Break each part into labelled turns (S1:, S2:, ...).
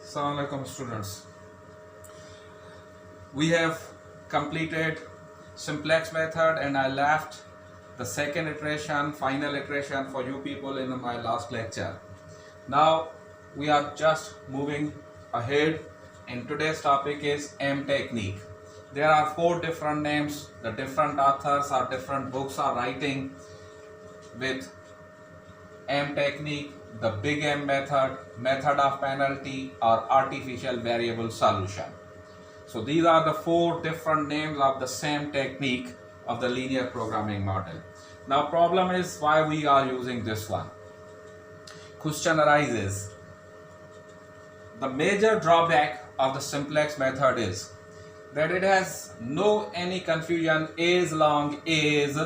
S1: Assalamu alaikum students. We have completed simplex method and I left the second iteration, final iteration for you people in my last lecture. Now we are just moving ahead and today's topic is M technique. There are 4 different names, the different authors or different books are writing with M technique, the big M method, method of penalty or artificial variable solution. So these are the 4 different names of the same technique of the linear programming model. Now problem is why we are using this one. Question arises. The major drawback of the simplex method is that it has no any confusion as long as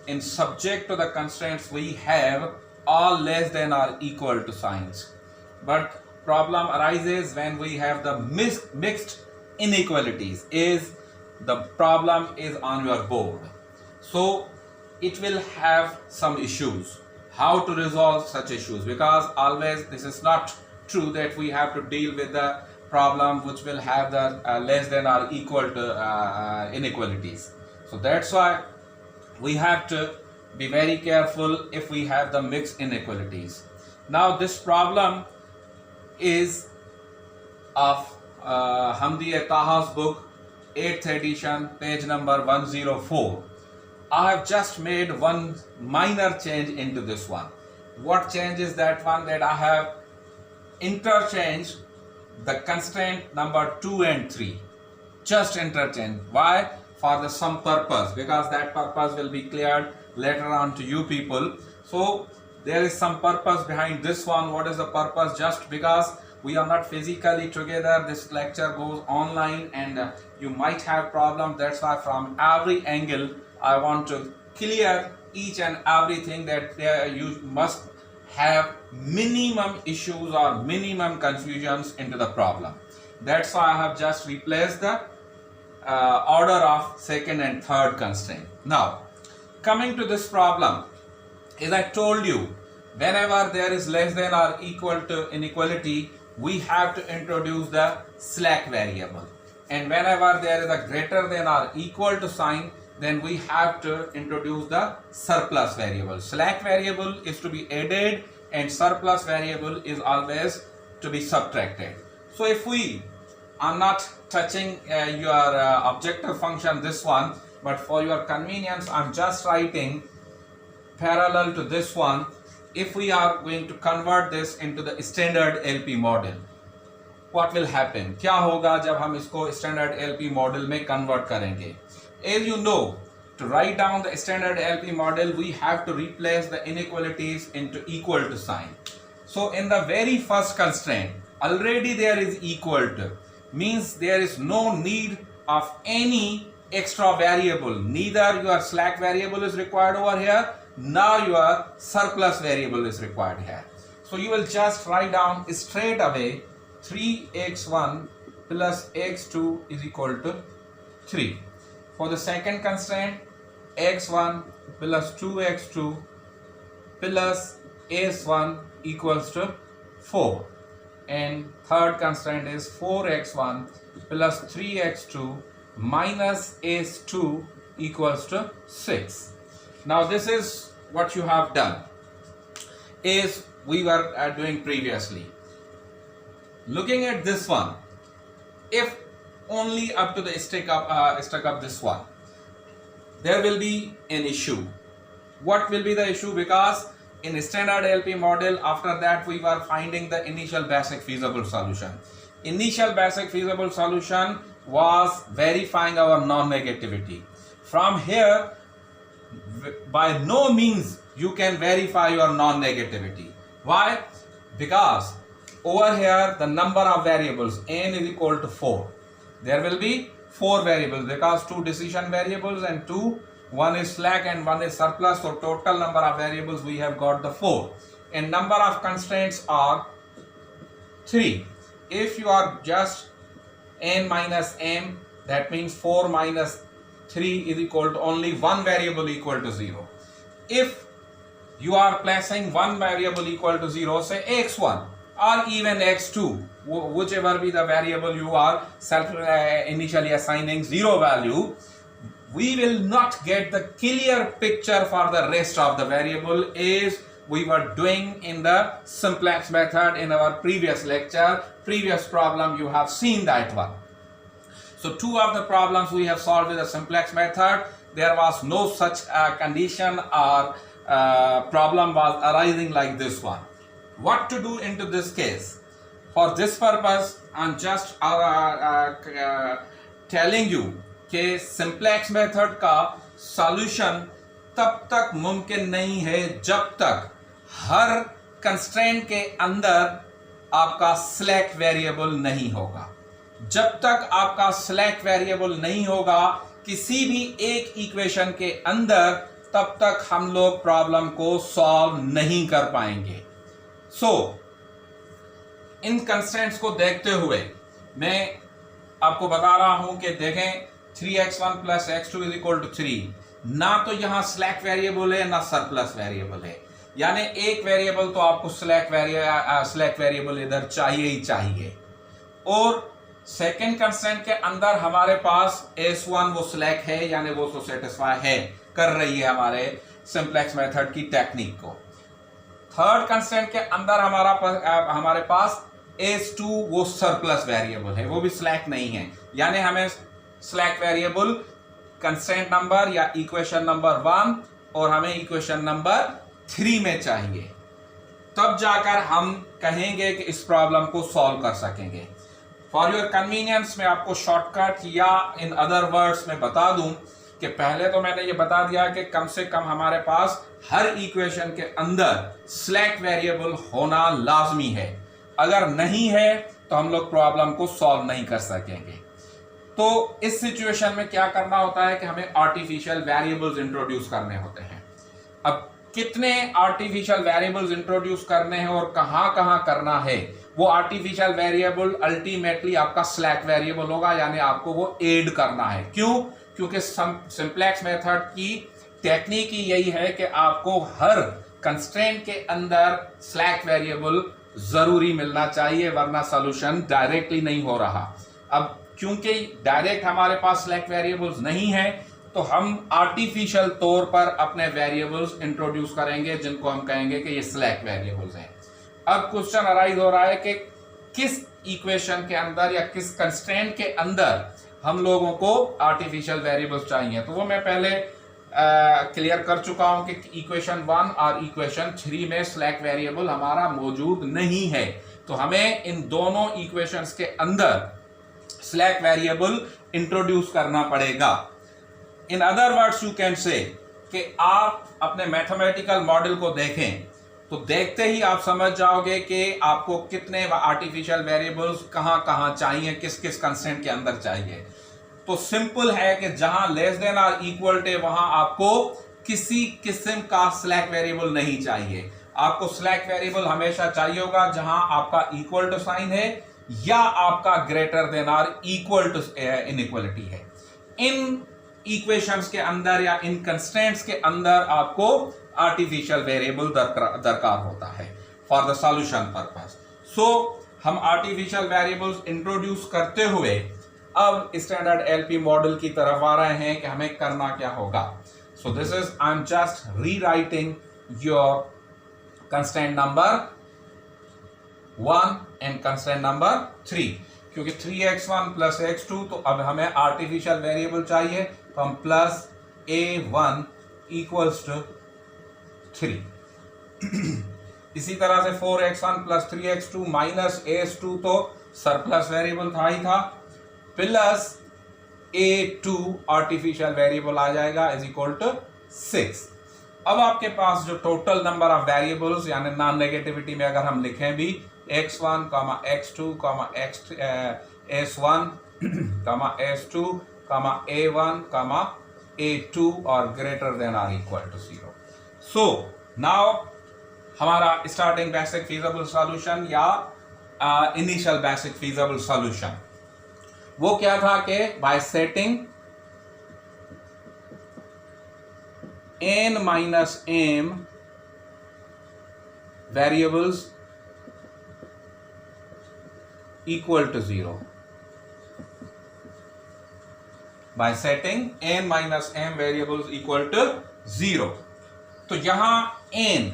S1: in subject to the constraints we have all less than or equal to signs. But problem arises when we have the mixed inequalities, is the problem is on your board. So it will have some issues. How to resolve such issues? Because always this is not true that we have to deal with the problem which will have the less than or equal to inequalities. So that's why we have to be very careful if we have the mixed inequalities. Now this problem is of Hamdi Taha's book, 8th edition, page number 104. I have just made one minor change into this one. What change is that one? That I have interchanged the constraint number 2 and 3. Just interchange. Why? For some purpose, because that purpose will be cleared later on to you people. So there is some purpose behind this one. What is the purpose? Just because we are not physically together, this lecture goes online and you might have problem. That's why from every angle I want to clear each and everything, that you must have minimum issues or minimum confusions into the problem. That's why I have just replaced the order of second and third constraint. Now coming to this problem, as I told you, whenever there is less than or equal to inequality, we have to introduce the slack variable, and whenever there is a greater than or equal to sign, then we have to introduce the surplus variable. Slack variable is to be added and surplus variable is always to be subtracted. So if we are not touching your objective function, this one, but for your convenience I'm just writing parallel to this one. If we are going to convert this into the standard LP model, what will happen? क्या होगा जब हम इसको standard LP model में convert करेंगे? As you know, to write down the standard LP model, we have to replace the inequalities into equal to sign. So in the very first constraint, already there is equal to, means there is no need of any extra variable. Neither your slack variable is required over here, now your surplus variable is required here. So you will just write down straight away 3x1 plus x2 is equal to 3. For the second constraint, x1 plus 2x2 plus s1 equals to 4. And third constraint is 4x1 plus 3x2 minus s2 equals to 6. Now this is what you have done, is we were doing previously. Looking at this one, if only up to the stack up this one, there will be an issue. What will be the issue? Because in standard LP model, after that we were finding the initial basic feasible solution. Initial basic feasible solution was verifying our non-negativity. From here, by no means you can verify your non-negativity. Why? Because over here the number of variables n is equal to 4. There will be 4 variables because 2 decision variables and 2, one is slack and one is surplus. So total number of variables we have got the 4, and number of constraints are 3. If you are just n minus m, that means 4 minus 3 is equal to only one variable equal to 0. If you are placing one variable equal to 0, say x1, or even x2, whichever be the variable you are initially assigning 0 value, we will not get the clear picture for the rest of the variable as we were doing in the simplex method in our previous lecture. Previous problem you have seen that one. So 2 of the problems we have solved with the simplex method. There was no such condition or problem was arising like this one. What to do into this case? For this purpose I'm just telling you कि simplex method का solution तब तक मुमकिन नहीं है जब तक हर constraint के अंदर आपका स्लैक वेरिएबल नहीं होगा। जब तक आपका स्लैक वेरिएबल नहीं होगा किसी भी एक इक्वेशन के अंदर, तब तक हम लोग प्रॉब्लम को सॉल्व नहीं कर पाएंगे। इन कंस्ट्रेंट्स को देखते हुए मैं आपको बता रहा हूं कि देखें 3x1 plus x2 is equal to 3, ना तो यहां स्लैक वेरिएबल है ना सरप्लस वेरिएबल है, यानी एक वेरिएबल तो आपको स्लैक वेरिएबल इधर चाहिए ही चाहिए। और सेकंड कंस्ट्रेंट के अंदर हमारे पास s1 वो स्लैक है, यानी वो तो सेटिस्फाई है कर रही है हमारे सिंप्लेक्स मेथड की टेक्निक को। थर्ड कंस्ट्रेंट के अंदर हमारे पास s2 वो सरप्लस वेरिएबल है, वो भी स्लैक नहीं है, यानी हमें स्लैक वेरिएबल कंस्ट्रेंट नंबर या इक्वेशन नंबर 1 और हमें इक्वेशन नंबर 3 में चाहिए, तब जाकर हम कहेंगे कि इस प्रॉब्लम को सॉल्व कर सकेंगे। फॉर योर कन्वीनियंस मैं आपको शॉर्टकट या इन अदर वर्ड्स में बता दूं कि पहले तो मैंने ये बता दिया कि कम से कम हमारे पास हर इक्वेशन के अंदर स्लैक वेरिएबल होना लाजमी है। अगर नहीं है तो हम लोग प्रॉब्लम को सॉल्व नहीं कर सकेंगे। तो इस सिचुएशन में क्या करना होता है कि हमें आर्टिफिशियल वेरिएबल्स इंट्रोड्यूस करने होते हैं। अब कितने आर्टिफिशियल वेरिएबल्स इंट्रोड्यूस करने हैं और कहां कहां करना है, वो आर्टिफिशियल वेरिएबल अल्टीमेटली आपका स्लैक वेरिएबल होगा, यानी आपको वो ऐड करना है। क्यों? क्योंकि सिंप्लेक्स मेथड की टेक्निक ही यही है कि आपको हर कंस्ट्रेंट के अंदर स्लैक वेरिएबल जरूरी मिलना चाहिए, वरना सॉल्यूशन डायरेक्टली नहीं हो रहा। अब क्योंकि डायरेक्ट हमारे पास स्लैक वेरिएबल्स नहीं है, तो हम आर्टिफिशियल तौर पर अपने वेरिएबल्स इंट्रोड्यूस करेंगे जिनको हम कहेंगे कि ये स्लैक वेरिएबल्स हैं। अब क्वेश्चन अराइज हो रहा है कि किस इक्वेशन के अंदर या किस कंस्ट्रेंट के अंदर हम लोगों को आर्टिफिशियल वेरिएबल्स चाहिए। तो वो मैं पहले क्लियर कर चुका हूं कि इक्वेशन 1 और इक्वेशन 3 में स्लैक वेरिएबल हमारा मौजूद नहीं है, तो हमें इन दोनों इक्वेशंस के अंदर स्लैक वेरिएबल इंट्रोड्यूस करना पड़ेगा। In other words you can say कि आप अपने मैथमेटिकल मॉडल को देखें तो देखते ही आप समझ जाओगे कि आपको कितने आर्टिफिशियल वेरिएबल्स कहां कहां चाहिए, किस किस कंस्ट्रेंट के अंदर चाहिए। तो सिंपल है कि जहां लेस देन और इक्वल टू वहां आपको किसी किस्म का स्लैक वेरिएबल नहीं चाहिए। आपको स्लैक वेरिएबल हमेशा चाहिए होगा जहां आपका इक्वल टू साइन है या आपका ग्रेटर देन और इक्वल टू इनइक्वालिटी है। इन इक्वेशंस के अंदर या इन कंस्ट्रेंट्स के अंदर आपको आर्टिफिशियल वेरिएबल दरकार होता है फॉर द सॉल्यूशन पर्पस। सो हम आर्टिफिशियल वेरिएबल्स इंट्रोड्यूस करते हुए अब स्टैंडर्ड एलपी मॉडल की तरफ आ रहे हैं कि हमें करना क्या होगा। सो this is I am just rewriting your constraint number 1 and constraint number 3, क्योंकि 3x1 प्लस x2, तो अब हमें आर्टिफिशियल वेरिएबल चाहिए, तो हम प्लस a1 इक्वल्स टू 3। इसी तरह से 4x1 plus 3x2 minus s2 तो सरप्लस वेरिएबल था ही था, प्लस a2 आर्टिफिशियल वेरिएबल आ जाएगा इज इक्वल टू 6। अब आपके पास जो टोटल नंबर ऑफ वेरिएबल्स यानी नॉन नेगेटिविटी में अगर हम लिखें भी x1, x2, s1, s2, a1, a2 और greater than or equal to 0। So now हमारा स्टार्टिंग बेसिक फीजिबल सॉल्यूशन या इनिशियल बेसिक फीजिबल सॉल्यूशन वो क्या था कि by setting n minus m variables equal to 0 by setting n minus m variables equal to 0. तो यहां n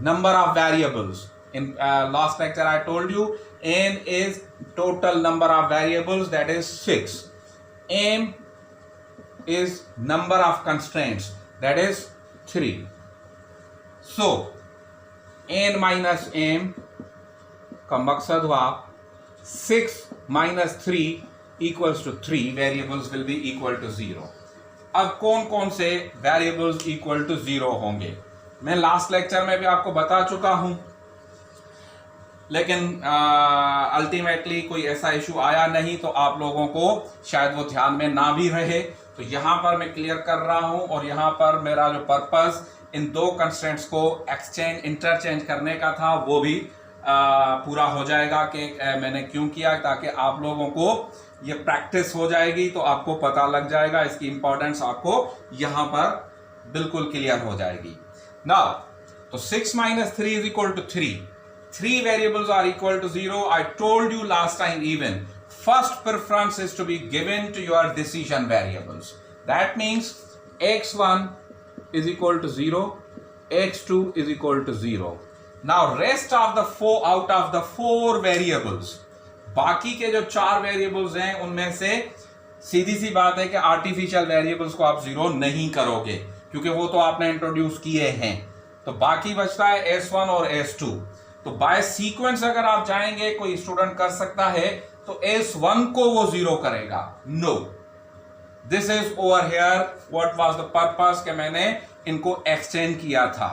S1: number of variables, in last lecture I told you n is total number of variables, that is 6. m is number of constraints, that is 3. So n minus m का मकसद हुआ 6 minus 3 equals to 3 variables will be equal to 0. अब कौन कौन से variables equal to 0 होंगे मैं last lecture में भी आपको बता चुका हूं, लेकिन अल्टीमेटली कोई ऐसा इशू आया नहीं तो आप लोगों को शायद वो ध्यान में ना भी रहे, तो यहां पर मैं क्लियर कर रहा हूं। और यहां पर मेरा जो पर्पस इन दो कंस्ट्रेंट्स को इंटरचेंज करने का था वो भी पूरा हो जाएगा कि मैंने क्यों किया, ताकि आप लोगों को ये प्रैक्टिस हो जाएगी तो आपको पता लग जाएगा, इसकी इंपॉर्टेंस आपको यहां पर बिल्कुल क्लियर हो जाएगी। नाउ तो 6 minus 3 is equal to 3. 3 variables are equal to 0. I told you last time even, first preference is to be given to your decision variables. That means x1 is equal to 0, x2 is equal to 0. Now rest of the out of the 4 variables, बाकी के जो 4 variables हैं उनमें से सीधी सी बात है कि artificial variables को आप जीरो नहीं करोगे क्योंकि वो तो आपने इंट्रोड्यूस किए हैं, तो बाकी बचता है S1 और S2। तो बाय सीक्वेंस अगर आप जाएंगे, कोई स्टूडेंट कर सकता है तो S1 को वो जीरो करेगा। No, this is over here what was the purpose कि मैंने इनको एक्सचेंज किया था।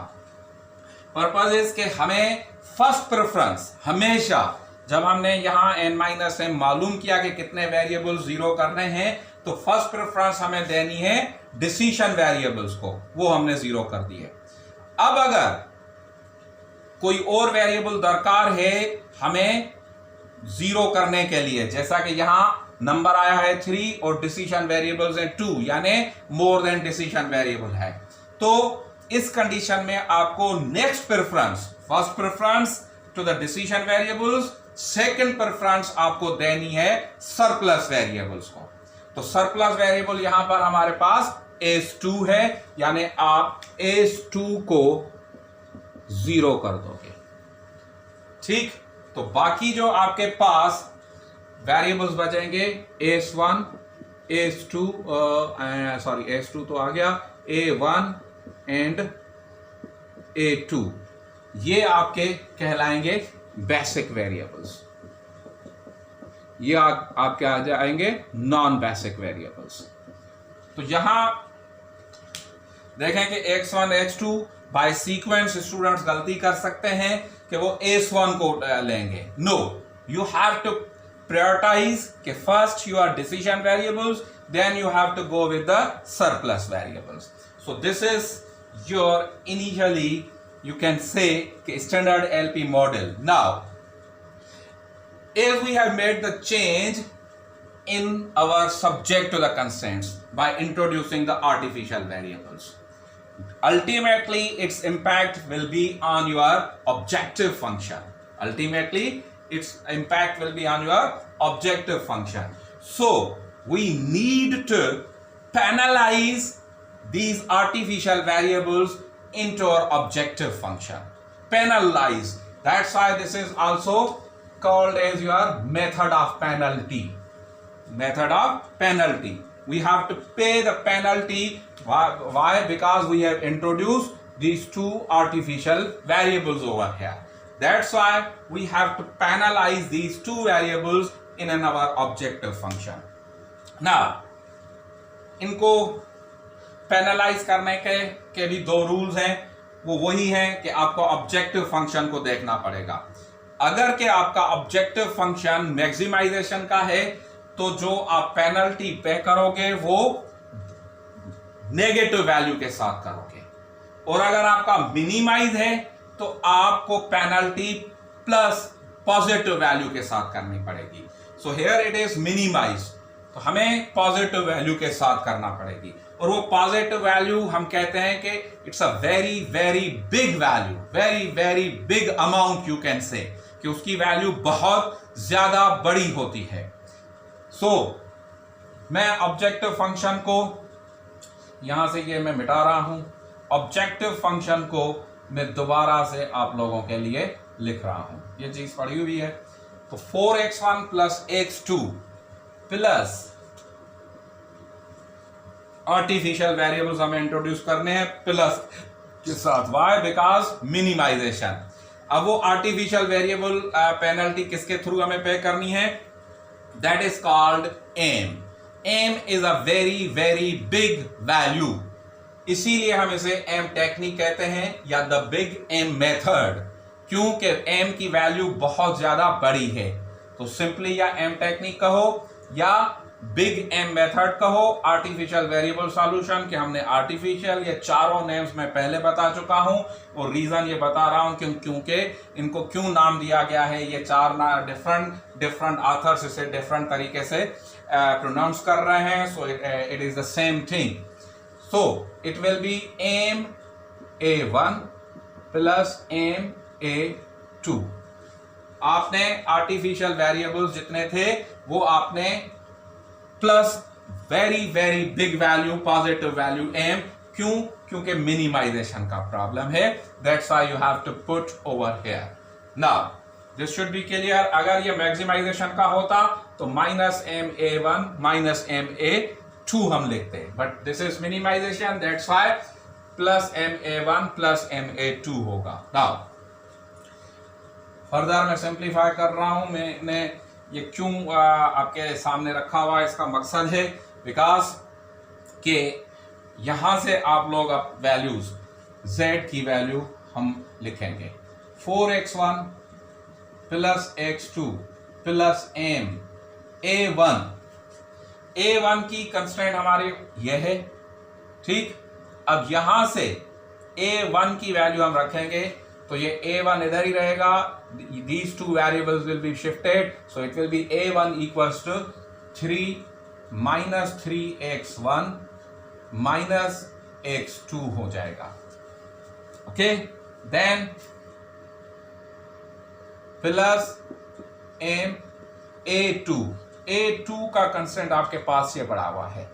S1: पर्पस इज कि हमें फर्स्ट प्रेफरेंस हमेशा, जब हमने यहां n माइनस m मालूम किया कि कितने वेरिएबल जीरो करने हैं, तो फर्स्ट प्रेफरेंस हमें देनी है डिसीजन वेरिएबल्स को, वो हमने जीरो कर दिए। अब अगर कोई और वेरिएबल दरकार है हमें जीरो करने के लिए, जैसा कि यहां नंबर आया है 3 और डिसीजन वेरिएबल्स है 2, यानी मोर देन डिसीजन वेरिएबल है, तो इस कंडीशन में आपको next preference, first preference to the decision variables, second preference आपको देनी है सरप्लस वेरिएबल्स को। तो सरप्लस वेरिएबल यहां पर हमारे पास S2 है, यानी आप S2 को जीरो कर दोगे। ठीक, तो बाकी जो आपके पास वेरिएबल्स बचेंगे S1, S2 S2 तो आ गया, A1 एंड A2, ये आपके कहलाएंगे बेसिक वेरिएबल्स, ये आपके आ जाएंगे नॉन बेसिक वेरिएबल्स। तो यहां देखें कि x1 x2 bye sequence students गलती कर सकते हैं कि वो S1 को लेंगे। No, you have to prioritize कि first your decision variables, then you have to go with the surplus variables. So this is your initially you can say standard LP model. Now, if we have made the change in our subject to the constraints by introducing the artificial variables, ultimately its impact will be on your objective function. Ultimately, its impact will be on your objective function. So, we need to penalize these artificial variables into our objective function. Penalize. That's why this is also called as your method of penalty. Method of penalty. We have to pay the penalty. Why? Because we have introduced these two artificial variables over here. That's why we have to penalize these two variables in our objective function. Now, इनको penalise करने के भी दो rules हैं, वो वही हैं कि आपको ऑब्जेक्टिव फंक्शन को देखना पड़ेगा। अगर कि आपका ऑब्जेक्टिव फंक्शन मैक्सिमाइजेशन का है तो जो आप पेनल्टी पे करोगे वो नेगेटिव वैल्यू के साथ करोगे, और अगर आपका मिनिमाइज है तो आपको पेनल्टी प्लस पॉजिटिव वैल्यू के साथ करनी पड़ेगी। So here it is minimize, तो हमें पॉजिटिव वैल्यू के साथ करना पड़ेगी, और वो पॉजिटिव वैल्यू हम कहते हैं कि it's a very very big value, very very big amount, you can say कि उसकी वैल्यू बहुत ज्यादा बड़ी होती है। सो मैं ऑब्जेक्टिव फंक्शन को यहां से ये मैं मिटा रहा हूं। ऑब्जेक्टिव फंक्शन को मैं दोबारा से आप लोगों के लिए लिख रहा हूं, ये चीज पड़ी हुई है। तो 4x1 plus x2 plus artificial variables हमें इंट्रोड्यूस करने हैं प्लस के साथ। वाई? Because minimization. अब वो आर्टिफिशियल वेरिएबल पेनल्टी किसके थ्रू हमें पे करनी है? That is called M. M is a very very big value, इसीलिए हम इसे एम टेक्निक कहते हैं या द बिग एम मेथड, क्योंकि एम की वैल्यू बहुत ज्यादा बड़ी है। तो सिंपली या एम टेक्निक कहो या बिग एम मेथड कहो। आर्टिफिशियल वेरिएबल सॉल्यूशन के हमने आर्टिफिशियल, ये चारों नेम्स मैं पहले बता चुका हूं और रीजन ये बता रहा हूं क्योंकि इनको क्यों नाम दिया गया है। ये चार डिफरेंट ऑथर्स इसे डिफरेंट तरीके से प्रोनाउंस कर रहे हैं। So it is the same thing. So it will be M A1 plus M A2। आपने आर्टिफिशियल वेरिएबल्स जितने थे वो आपने plus very very big value positive value M. क्यों? क्योंकि मिनिमाइजेशन का प्रॉब्लम है। That's why you have to put over here. Now this should be clear. अगर ये मैक्सिमाइजेशन का होता तो minus M A1 minus M A2 हम लिखते हैं, but this is minimization, that's why plus M A1 plus M A2 होगा। Now further मैं सिंप्लीफाई कर रहा हूं। मैंने ये क्यों आपके सामने रखा हुआ है, इसका मकसद है बिकॉज के यहां से आप लोग अब वैल्यूज z की वैल्यू हम लिखेंगे 4x1 plus x2 plus m A1। A1 की कंस्ट्रेंट हमारी यह है, ठीक। अब यहां से A1 की वैल्यू हम रखेंगे तो ये A1 इधर ही रहेगा। These two variables will be shifted, so it will be A1 equals to 3 minus 3x1 minus x2 हो जाएगा। Okay, then plus m A2। A2 का कंस्टेंट आपके पास ये पड़ा हुआ है,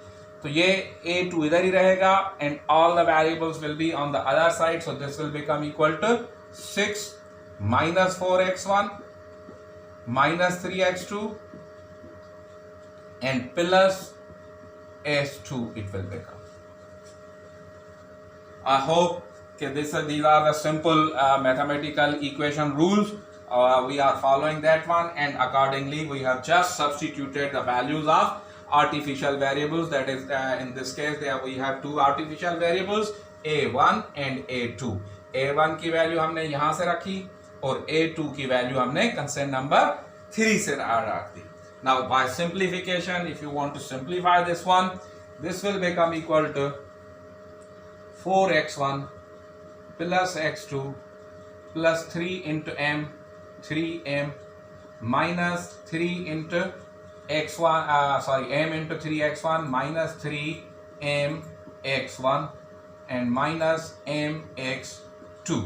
S1: तो ये A2 इधर ही रहेगा and all the variables will be on the other side, so this will become equal to 6 minus 4x1 minus 3x2 and plus s2 it will become. I hope that these are the simple mathematical equation rules. We are following that one, and accordingly we have just substituted the values of artificial variables. That is in this case there we have two artificial variables A1 and A2. A1 की value हमने यहां से रखी और A2 की value हमने constant number 3 से रख दी। Now by simplification, if you want to simplify this one, this will become equal to 4x1 plus x2 plus 3 into m 3m minus 3 into x1 m into 3x1 minus 3m x1 and minus m x2.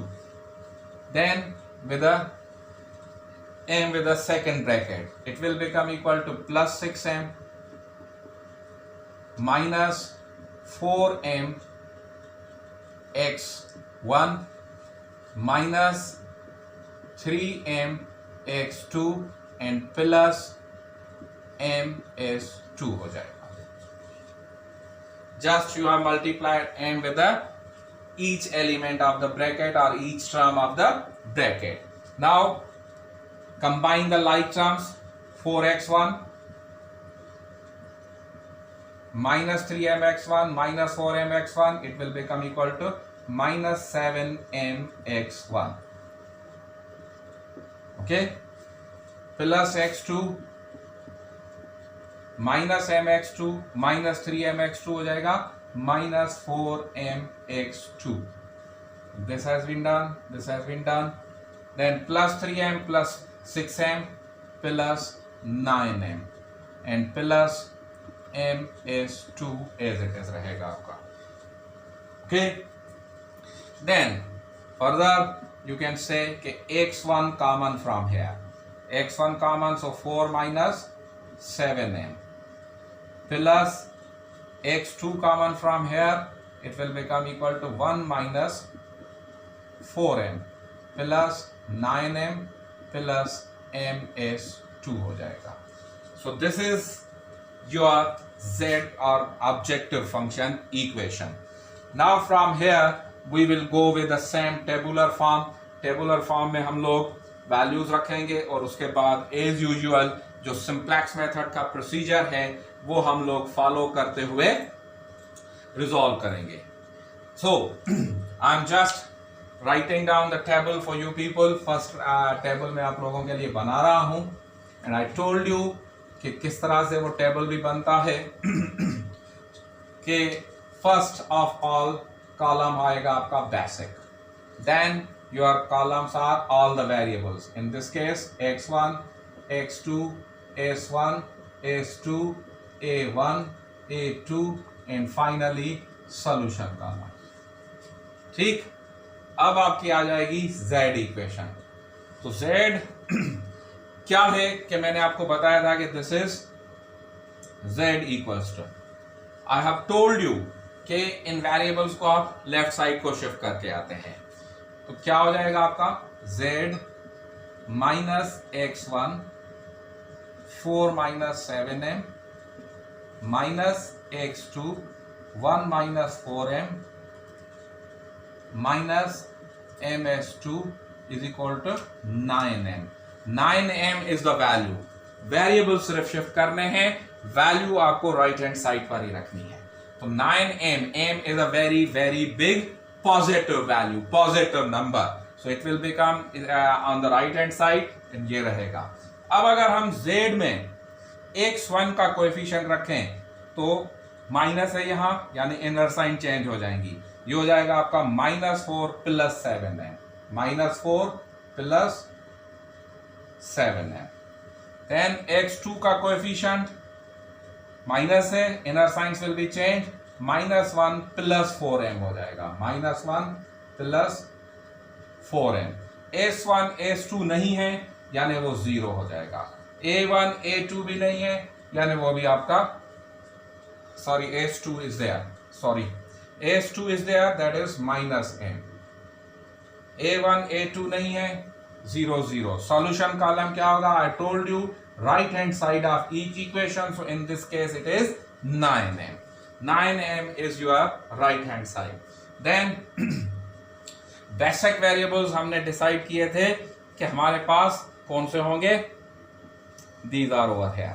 S1: Then with a m with a second bracket, it will become equal to plus 6m minus 4m x1 minus 3m x2 and plus m s2 हो जाएगा। Just you have multiplied m with the each element of the bracket or each term of the bracket. Now combine the like terms, 4x1 minus 3mx1 minus 4mx1, it will become equal to minus 7mx1. Okay, plus x2 minus mx2 minus 3mx2 हो जाएगा minus 4mx2. This has been done, this has been done. Then plus 3m plus 6m plus 9m and plus m is 2 as it is रहेगा आपका। Okay, then further you can say कि x1 common from here, x1 common, so 4 minus 7m, plus x2 common from here, it will become equal to 1 minus 4m plus 9m plus m is 2 हो जाएगा. So this is your z or objective function equation. Now from here we will go with the same tabular form. Tabular form में हम लोग values रखेंगे और उसके बाद as usual जो सिंप्लेक्स मेथड का प्रोसीजर है वो हम लोग फॉलो करते हुए रिजॉल्व करेंगे. So I am just writing down the table for you people. First table मैं आप लोगों के लिए बना रहा हूं एंड आई टोल्ड यू कि किस तरह से वो टेबल भी बनता है. कि फर्स्ट ऑफ ऑल कॉलम आएगा आपका basic, then your columns are all the variables. In this case x1, x2, s1, s2, a1, a2 and finally solution column. ठीक, अब आपकी आ जाएगी z इक्वेशन. तो z क्या है कि मैंने आपको बताया था कि this is z equals to, I have told you कि इन वेरिएबल्स को आप लेफ्ट साइड को शिफ्ट करके आते हैं. तो क्या हो जाएगा आपका z minus x1 4 minus 7m minus x2 1 minus 4m minus ms2 is equal to 9m. 9m is the value. Variable सिर्फ शिफ्ट करने हैं, वैल्यू आपको राइट हैंड साइड पर ही रखनी है. तो 9m, m is a very very big positive value, positive number, so it will become on the right hand side and ये रहेगा. अब अगर हम z में x1 का कोएफिशिएंट रखें तो माइनस है यहाँ, यानी इनर साइन चेंज हो जाएंगी. ये हो जाएगा आपका -4 plus 7m, -4 plus 7m. Then x2 का कोएफिशिएंट माइनस है, inner science will be change, -1 plus 4m हो जाएगा, -1 प्लस 4m. s1 s2 नहीं है यानी वो 0 हो जाएगा. a1 a2 भी नहीं है यानी वो भी आपका, sorry s2 is there, sorry s2 is there, that is -m. a1 a2 नहीं है, 0 0. सॉल्यूशन कॉलम क्या होगा? आई told you right hand side of each equation, so in this case it is 9m. 9m is your right hand side. Then basic variables हमने decide किए थे कि हमारे पास कौन से होंगे. These are over here,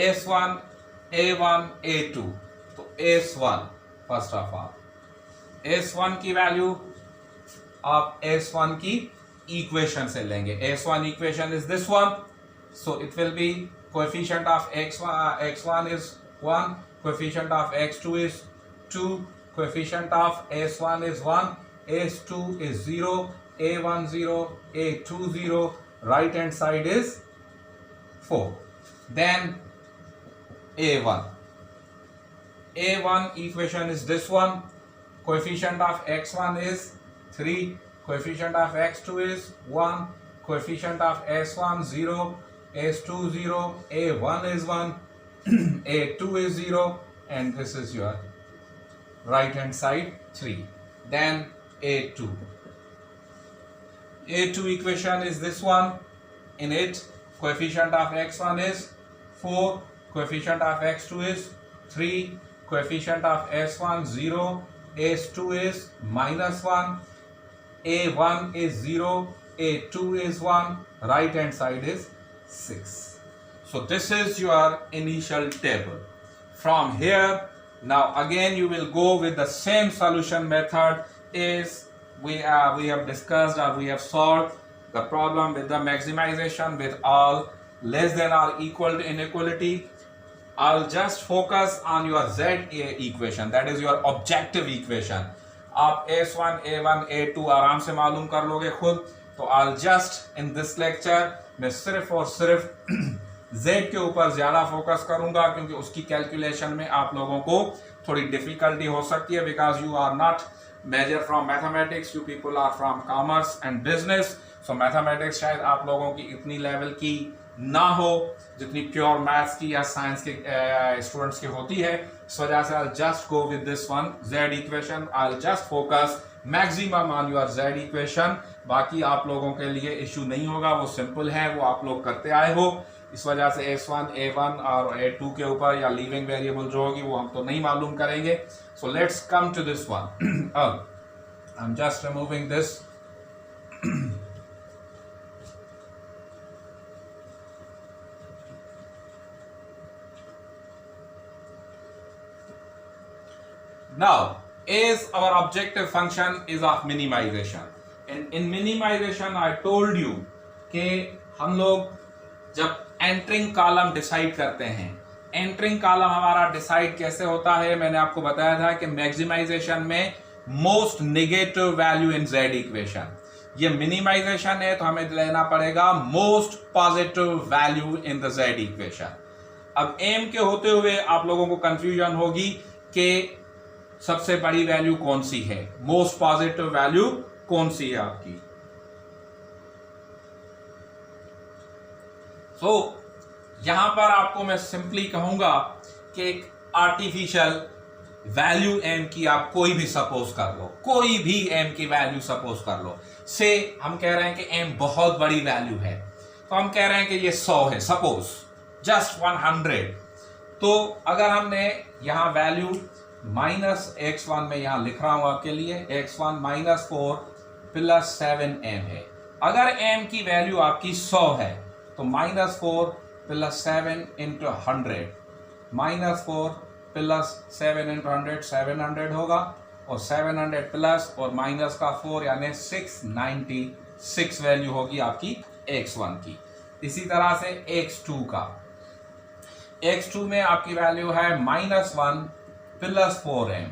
S1: s1 a1 a2. तो s1 first of all, s1 की वैल्यू आप s1 की इक्वेशन से लेंगे. s1 equation is this one. So it will be coefficient of x1 is 1, coefficient of x2 is 2, coefficient of s1 is 1, s2 is 0, a1 0, a2 0, right hand side is 4. Then a1. a1 equation is this one. Coefficient of x1 is 3, coefficient of x2 is 1, coefficient of s1 0, s2 0, a1 is 1, a2 is 0, and this is your right hand side 3. Then a2. a2 equation is this one. In it coefficient of x1 is 4, coefficient of x2 is 3, coefficient of s1 0, s2 is -1, a1 is 0, a2 is 1, right hand side is 6. So this is your initial table. From here, now again you will go with the same solution method as we have discussed or we have solved the problem with the maximization with all less than or equal to inequality. I'll just focus on your z equation, that is your objective equation. आप s1 a1 a2 आराम से मालूम कर लोगे खुद. तो I'll just in this lecture मैं सिर्फ और सिर्फ z के ऊपर ज्यादा फोकस करूंगा क्योंकि उसकी कैलकुलेशन में आप लोगों को थोड़ी डिफिकल्टी हो सकती है, because you are not major from mathematics, you people are from commerce and business. So mathematics शायद आप लोगों की इतनी लेवल की ना हो जितनी प्योर मैथ्स की या साइंस के स्टूडेंट्स की होती है। इस वजह से I just go with this one Z equation, I just focus maximum on your Z equation. बाकी आप लोगों के लिए इश्यू नहीं होगा, वो सिंपल है, वो आप लोग करते आए हो। इस वजह से S1, A1 और A2 के ऊपर या लीविंग वेरिएबल जो होगी वो हम तो नहीं मालूम करेंगे। So let's come to this one. अब I am just removing this. Now, as our objective function is of minimization, and in minimization I told you कि हम लोग जब एंटरिंग कॉलम डिसाइड करते हैं, एंटरिंग कॉलम हमारा डिसाइड कैसे होता है, मैंने आपको बताया था कि मैक्सिमाइजेशन में most negative value in Z equation, ये मिनिमाइजेशन है तो हमें लेना पड़ेगा most positive value in the Z equation. अब एम के होते हुए आप लोगों को कंफ्यूजन होगी कि सबसे बड़ी वैल्यू कौन सी है, मोस्ट पॉजिटिव वैल्यू कौन सी है आपकी। सो यहां पर आपको मैं सिंपली कहूंगा कि एक आर्टिफिशियल वैल्यू एम की आप कोई भी सपोज कर लो, कोई भी एम की वैल्यू सपोज कर लो। से हम कह रहे हैं कि एम बहुत बड़ी वैल्यू है, तो हम कह रहे हैं कि ये 100 है, सपोज जस्ट 100। तो अगर हमने यहां वैल्यू -x1 में यहां लिख रहा हूं आपके लिए, x1 -4 + 7m है। अगर m की वैल्यू आपकी 100 है तो -4 + 7 × 100, -4 + 7 × 100 700 होगा, और 700 प्लस और माइनस का 4 यानी 696 वैल्यू होगी आपकी x1 की। इसी तरह से x2 का, x2 में आपकी वैल्यू है -1 + 4m,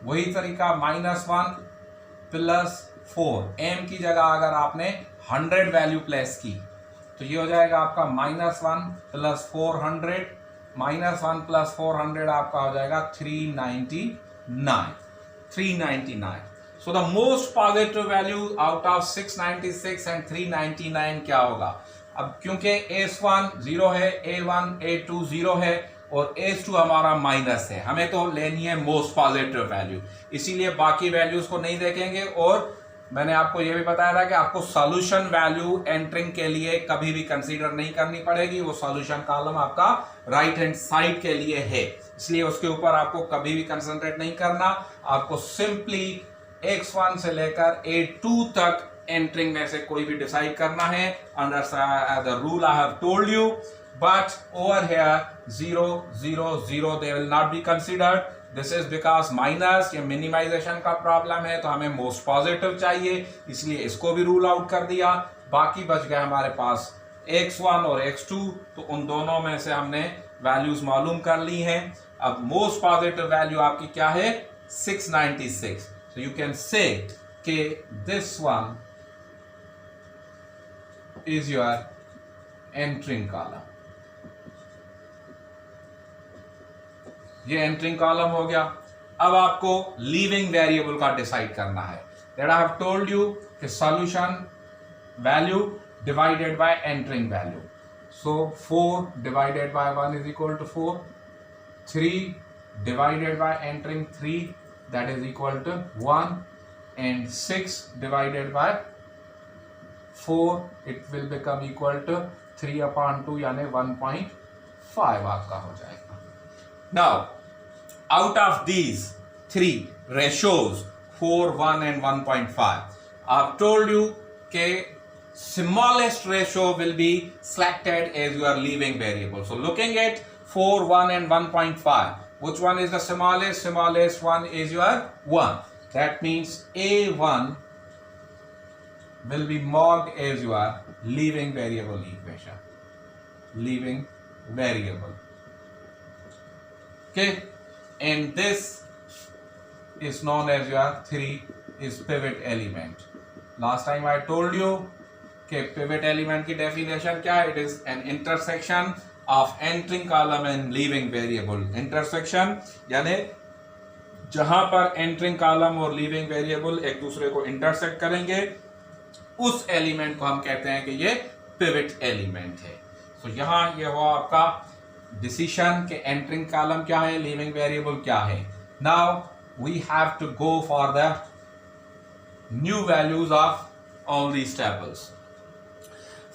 S1: वही तरीका -1 + 4, m की जगह अगर आपने 100 वैल्यू प्लेस की तो ये हो जाएगा आपका -1 + 400, -1 + 400 आपका हो जाएगा 399। So the most positive value out of 696 and 399 क्या होगा। अब क्योंकि S1 0 है, A1 A2 0 है और S2 हमारा माइनस है, हमें तो लेनी है मोस्ट पॉजिटिव वैल्यू, इसीलिए बाकी वैल्यूज को नहीं देखेंगे। और मैंने आपको यह भी बताया था कि आपको सॉल्यूशन वैल्यू एंटरिंग के लिए कभी भी कंसीडर नहीं करनी पड़ेगी, वो सॉल्यूशन कॉलम आपका राइट हैंड साइड के लिए है, इसलिए उसके ऊपर आपको कभी भी कंसंट्रेट नहीं करना। आपको सिंपली x1 से लेकर A2 तक एंटरिंग में से कोई भी डिसाइड करना है under the rule I have told you. But over here 0 0 0 they will not be considered. This is because minus ये मिनिमाइजेशन का प्रॉब्लम है तो हमें मोस्ट पॉजिटिव चाहिए, इसलिए इसको भी रूल आउट कर दिया। बाकी बच गया हमारे पास x1 और x2, तो उन दोनों में से हमने वैल्यूज मालूम कर ली हैं। अब मोस्ट पॉजिटिव वैल्यू आपकी क्या है 696, so you can say कि this one is your entering column। ये एंटरिंग कॉलम हो गया। अब आपको लीविंग वेरिएबल का डिसाइड करना है। That I have told you कि solution value divided by entering value. So 4 divided by 1 is equal to 4, 3 divided by entering 3 that is equal to 1, and 6 divided by 4 it will become equal to 3/2 यानी 1.5 आपका हो जाएगा। Now, out of these three ratios, 4, 1 and 1.5, I've told you कि smallest ratio will be selected as your leaving variable. So looking at 4, 1 and 1.5, which one is the smallest? Smallest one is your 1. That means A1 will be marked as your leaving variable equation. Leaving variable. Okay, and this is known as your 3 is pivot element. Last time I told you कि pivot element की definition क्या है? It is an intersection of entering column and leaving variable. Intersection यानी जहां पर entering column और leaving variable एक दूसरे को intersect करेंगे उस एलिमेंट को हम कहते हैं कि ये पिवट एलिमेंट है। तो यहां ये हुआ आपका डिसीजन के एंटरिंग कॉलम क्या है, लीविंग वेरिएबल क्या है। Now we have to go for the new values of all these tables,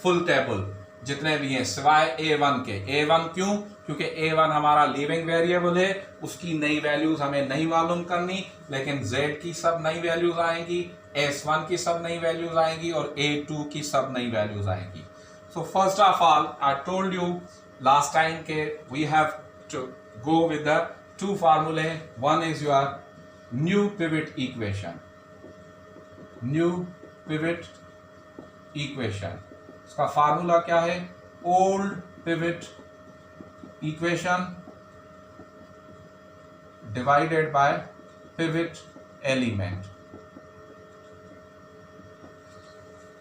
S1: full table जितने भी हैं सिवाय A1 के। A1 क्यों? क्योंकि A1 हमारा लीविंग वेरिएबल है, उसकी नई वैल्यूज हमें नहीं मालूम करनी, लेकिन Z की सब नई वैल्यूज आएंगी, S1 की सब नई वैल्यूज आएंगी और A2 की सब नई वैल्यूज आएंगी। So first of all I told you last time के we have to go with the two फार्मूले। One is your new pivot equation, new pivot equation, इसका फार्मूला क्या है, old pivot equation divided by pivot element.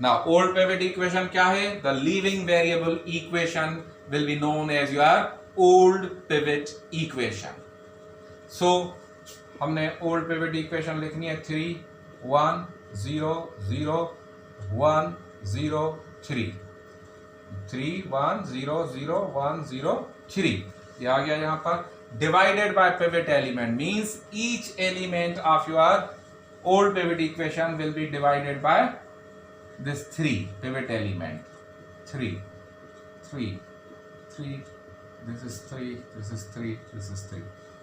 S1: Now old pivot equation क्या है, the leaving variable equation will be known as your old pivot equation. So हमने old pivot equation लिखनी है 3 1 0 0 1 0 3 3 1 0 0 1 0 3 ये आ गया यहां पर। Divided by pivot element means each element of your old pivot equation will B divided by this 3 pivot element. 3 3 3 this is 3 this is 3 this is 3।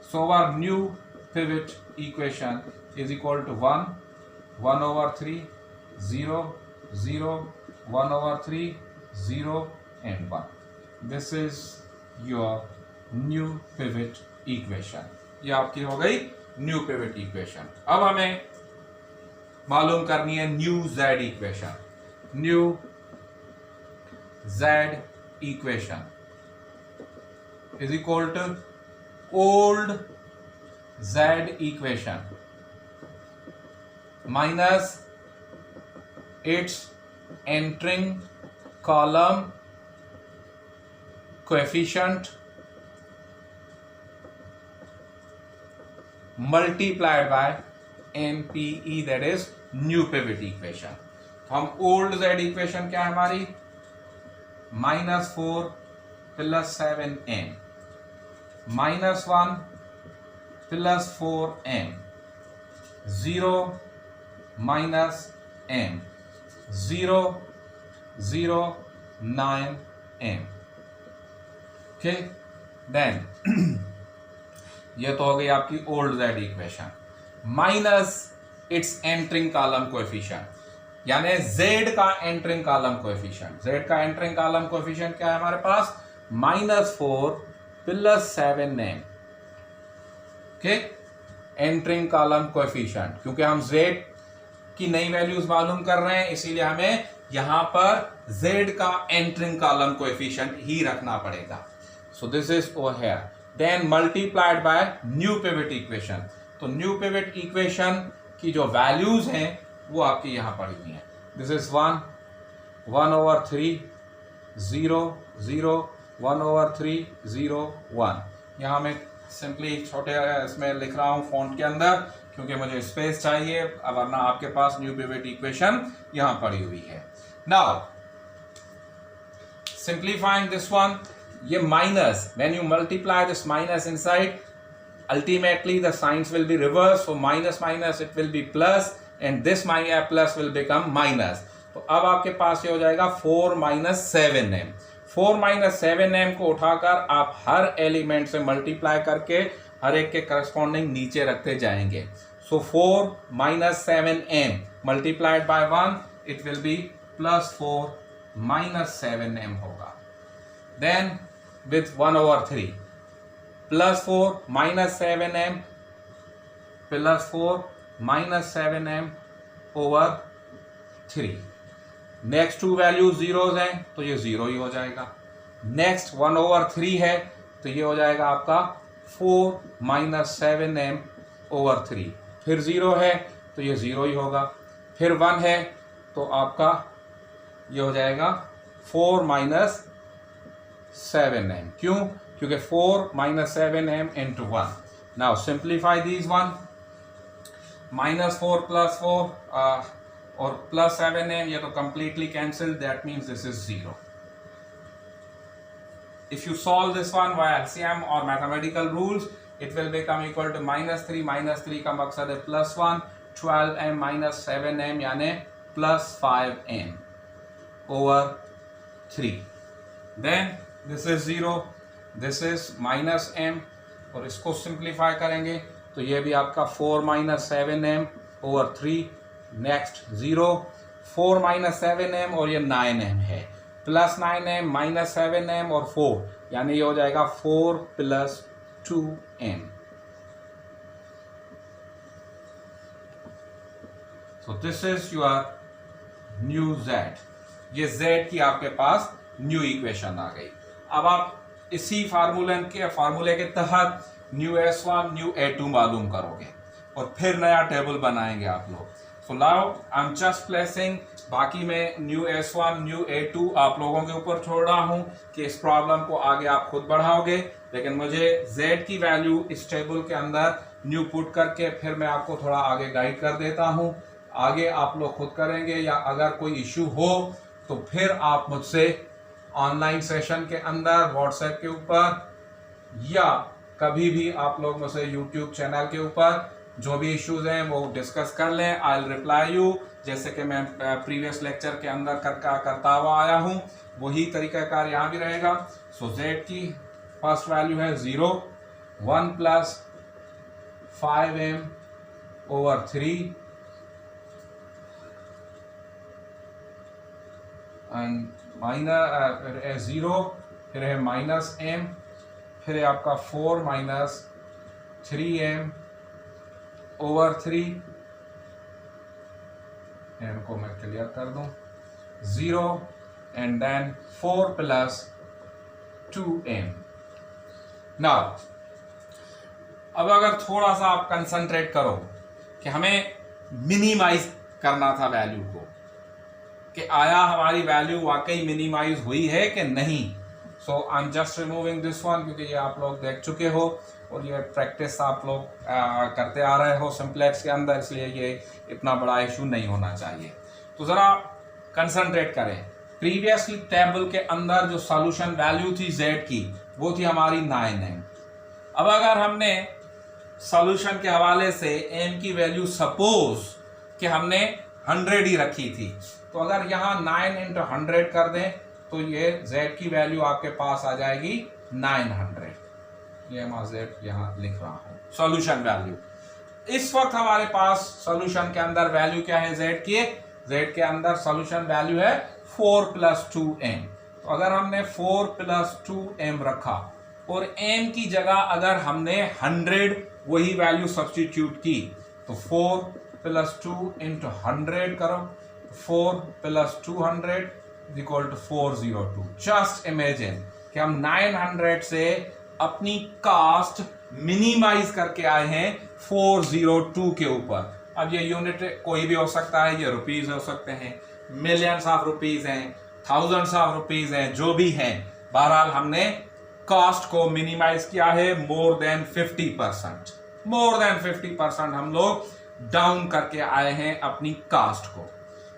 S1: so our new pivot equation is equal to 1 1 over 3 0 0 1 over 3 0 and 1। this is your new pivot equation। ये आपकी हो गई new pivot equation. अब हमें मालूम करनी है new Z equation. New Z equation is equal to old z equation minus its entering column coefficient multiplied by NPE, that is new pivot equation। तो हम old z equation क्या है हमारी, -4 + 7m -1 + 4m 0 - m 0 0 9m। Okay then ये तो हो गई आपकी old Z equation minus it's entering column coefficient, यानी जेड का एंटरिंग कॉलम कोएफिशिएंट। जेड का एंटरिंग कॉलम कोएफिशिएंट क्या है हमारे पास, -4 + 7m। Okay entering column coefficient, क्योंकि हम जेड की नई वैल्यूज मालूम कर रहे हैं इसीलिए हमें यहां पर जेड का एंटरिंग कॉलम कोएफिशिएंट ही रखना पड़ेगा। So this is over here, then multiplied by new pivot equation. तो न्यू पिवट इक्वेशन की जो वैल्यूज हैं वो आपकी यहां पड़ी हुई हैं। This is 1 1 over 3 0 0 1 over 3 0 1। यहाँ मैं सिंपली छोटे इसमें लिख रहा हूँ फॉन्ट के अंदर क्योंकि मुझे स्पेस चाहिए, वरना आपके पास न्यू पिवट इक्वेशन यहाँ पड़ी हुई है। नाउ सिंप्लीफाइंग दिस वन, ये minus, when you multiply this minus inside ultimately the signs will be reversed, so minus minus it will be plus and this plus will become minus। तो अब आपके पास ये हो जाएगा 4 - 7m। 4 - 7m को उठाकर आप हर एलिमेंट से मल्टीप्लाई करके हर एक के करस्पॉन्डिंग नीचे रखते जाएंगे। So 4 - 7m multiplied by 1 it will be +4 - 7m होगा। Then with 1 over 3 +4 - 7m +4 - 7m over 3। Next two value zeros हैं तो ये 0 ही हो जाएगा। नेक्स्ट 1 over 3 है तो ये हो जाएगा आपका 4 - 7m over 3। फिर 0 है तो ये 0 ही होगा। फिर 1 है तो आपका ये हो जाएगा 4 - 7m। क्यों? क्योंकि 4 - 7m into 1। Now simplify these one, -4 + 4 और प्लस 7m, ये तो completely cancelled, that means this is 0. If you solve this one by LCM or mathematical rules, it will become equal to -3 का मकसद है +1, 12m minus 7m यानी plus 5m over 3. Then this is 0, this is minus m, और इसको simplify करेंगे तो ये भी आपका 4 minus 7m over 3. Next 0, 4 minus 7m और ये 9m है, प्लस 9m minus 7m और 4 यानी ये हो जाएगा 4 plus 2m. So this is your new z. ये z की आपके पास न्यू इक्वेशन आ गई. अब आप इसी फार्मूले के तहत न्यू s1 न्यू a2 मालूम करोगे और फिर नया टेबल बनाएंगे आप लोग. So now I'm just placing, बाकी मैं न्यू s1 न्यू a2 आप लोगों के ऊपर छोड़ रहा हूं कि इस प्रॉब्लम को आगे आप खुद बढ़ाओगे, लेकिन मुझे z की वैल्यू इस टेबल के अंदर न्यू पुट करके फिर मैं आपको थोड़ा आगे गाइड कर देता हूं. आगे आप लोग खुद करेंगे, या अगर कोई इशू हो तो फिर आप मुझसे ऑनलाइन सेशन के अंदर व्हाट्सएप के ऊपर या कभी भी आप लोग मुझसे यूट्यूब चैनल के ऊपर जो भी इश्यूज हैं वो डिस्कस कर लें. आई विल रिप्लाई यू, जैसे कि मैं प्रीवियस लेक्चर के अंदर करता हुआ आया हूँ, वही तरीकाकार यहाँ भी रहेगा. सो z की फर्स्ट वैल्यू है 0, 1 plus 5m over 3 and minus 0, फिर है माइनस m, फिर है आपका 4 minus 3m over 3. इनको मैं क्लियर कर दूं, 0 and then 4 plus 2m. Now अब अगर थोड़ा सा आप कंसंट्रेट करो कि हमें मिनिमाइज करना था वैल्यू को, कि आया हमारी वैल्यू वाकई मिनिमाइज हुई है कि नहीं. So I am just removing this one, क्योंकि ये आप लोग देख चुके हो और ये प्रैक्टिस आप लोग करते आ रहे हो सिंप्लेक्स के अंदर, इसलिए ये इतना बड़ा इशू नहीं होना चाहिए. तो ज़रा कंसंट्रेट करें. प्रीवियसली टेबल के अंदर जो सॉल्यूशन वैल्यू थी z की वो थी हमारी 9m. अब अगर हमने सॉल्यूशन के हवाले से m की वैल्यू सपोज कि हमने 100 ही रखी थी, तो अगर यहाँ 9 into 100 कर दें तो ये z की वैल्यू आपके पास आ जाएगी 900. ये मैं z यहाँ लिख रहा हूँ सॉल्यूशन वैल्यू. इस वक्त हमारे पास सॉल्यूशन के अंदर वैल्यू क्या है z की? z के अंदर सॉल्यूशन वैल्यू है 4 plus 2m. तो अगर हमने 4 plus 2m रखा और m की जगह अगर हमने 100 वही वैल्यू सब्स्टिट्यूट की, तो 4 plus 2 into 100 करो, 4 plus 200 is equal to 402. Just imagine कि हम 900 से अपनी कास्ट मिनिमाइज करके आए हैं 402 के ऊपर. अब ये यूनिट कोई भी हो सकता है, ये रुपीज हो सकते हैं, मिलियंस ऑफ रुपीज हैं, थाउजेंड्स ऑफ रुपीज हैं, जो भी हैं. बहरहाल हमने कॉस्ट को मिनिमाइज किया है मोर देन 50%. मोर देन 50% हम लोग डाउन करके आए हैं अपनी कास्ट को.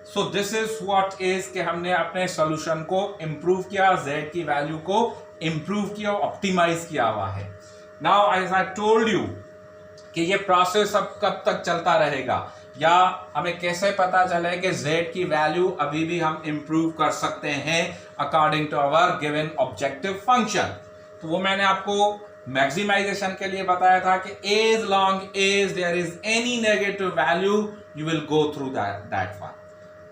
S1: सो दिस इज व्हाट इज कि हमने अपने सॉल्यूशन को इंप्रूव किया, z की वैल्यू को इंप्रूव किया, ऑप्टिमाइज किया हुआ है. Now as I told you कि ये प्रोसेस अब कब तक चलता रहेगा, या हमें कैसे पता चले कि z की वैल्यू अभी भी हम इंप्रूव कर सकते हैं according to our given objective function. तो वो मैंने आपको मैक्सिमाइजेशन के लिए बताया था कि as long as there is any negative value you will go through that one.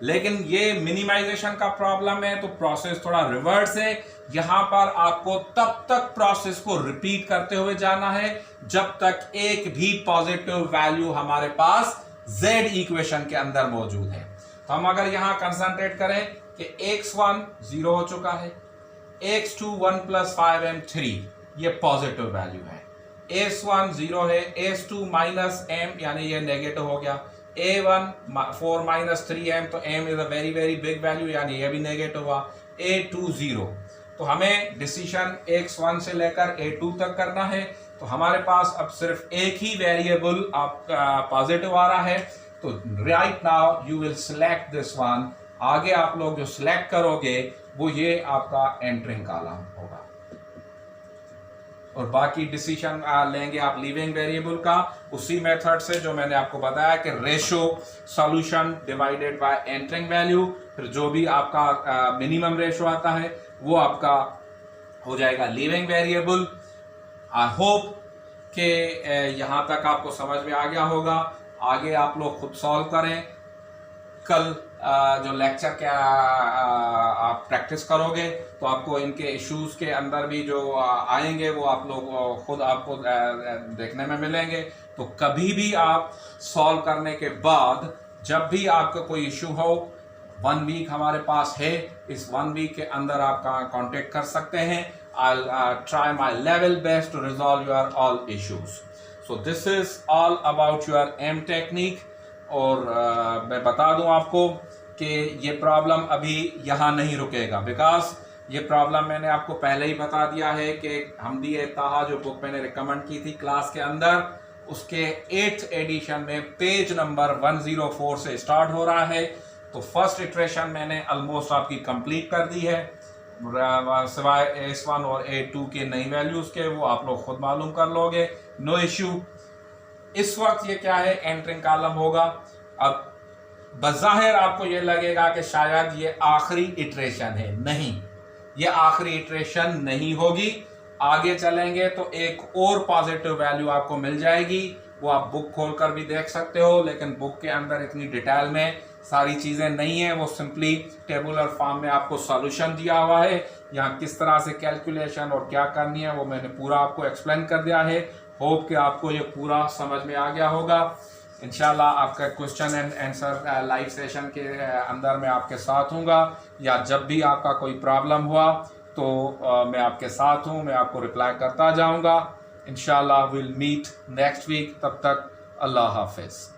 S1: लेकिन ये मिनिमाइजेशन का प्रॉब्लम है, तो प्रोसेस थोड़ा रिवर्स है. यहां पर आपको तब तक प्रोसेस को रिपीट करते हुए जाना है जब तक एक भी पॉजिटिव वैल्यू हमारे पास z इक्वेशन के अंदर मौजूद है. तो हम अगर यहां कंसंट्रेट करें कि x1 0 हो चुका है, x2 1 plus 5m 3 ये पॉजिटिव वैल्यू है, s1 0 है, s2 minus m यानी ये नेगेटिव हो गया, a1 4 minus 3m तो m is a very very big value यानी ये भी नेगेटिव हुआ, a2 0. तो हमें डिसीजन x1 से लेकर a2 तक करना है. तो हमारे पास अब सिर्फ एक ही वेरिएबल पॉजिटिव आ रहा है, तो right now you will select this one. आगे आप लोग जो सिलेक्ट करोगे वो ये आपका एंटरिंग कॉलम होगा, और बाकी डिसीजन लेंगे आप लीविंग वेरिएबल का उसी मेथड से जो मैंने आपको बताया कि ratio solution divided by entering value, फिर जो भी आपका मिनिमम रेशो आता है वो आपका हो जाएगा लीविंग वेरिएबल। आई होप कि यहाँ तक आपको समझ में आ गया होगा। आगे आप लोग खुद सॉल्व करें। कल जो लेक्चर के आप प्रैक्टिस करोगे तो आपको इनके इश्यूज के अंदर भी जो आएंगे वो आप लोग खुद आपको देखने में मिलेंगे। तो कभी भी आप सॉल्व करने के बाद जब भी आपका कोई इशू हो, 1 वीक हमारे पास है, इस 1 वीक के अंदर आप कांटेक्ट कर सकते हैं। I'll try my level best to resolve your all issues. So this is all about your M technique। और मैं बता दूं आपको कि ये प्रॉब्लम अभी यहाँ नहीं रुकेगा, बिकॉज ये प्रॉब्लम मैंने आपको पहले ही बता दिया है कि हमदी ताहा जो बुक मैंने रिकमेंड की थी क्लास के अंदर, उसके 8th एडिशन में पेज नंबर 104 से स्टार्ट हो रहा है। तो फर्स्ट इटरेशन मैंने ऑलमोस्ट आपकी कंप्लीट कर दी है, सिवाय S1 और A2 के नई वैल्यूज के, वो आप लोग खुद मालूम कर लोगे, नो इश्यू। इस वक्त ये क्या है, एंटरिंग कॉलम होगा। अब बज़ाहिर आपको ये लगेगा कि शायद ये आखिरी इटरेशन है, नहीं, ये आखिरी इटरेशन नहीं होगी। आगे चलेंगे तो एक और पॉजिटिव वैल्यू आपको मिल जाएगी, वो आप बुक खोलकर भी देख सकते हो, लेकिन बुक के अंदर इतनी डिटेल में सारी चीज़ें नहीं है। वो सिंपली टेबुलर फॉर्म में आपको सॉल्यूशन दिया हुआ है, यहाँ किस तरह से कैलकुलेशन और क्या करनी है वो मैंने पूरा आपको एक्सप्लेन कर दिया है। होप कि आपको ये पूरा समझ में आ गया होगा। इंशाल्लाह आपका question and answer live session के अंदर मैं आपके साथ हूँगा, या जब भी आपका कोई प्रॉब्लम हुआ तो मैं आपके साथ हूँ, मैं आपको रिप्लाई करता जाऊँगा। इंशाल्लाह विल मीट नेक्स्ट वीक। तब तक अल्लाह हाफिज़।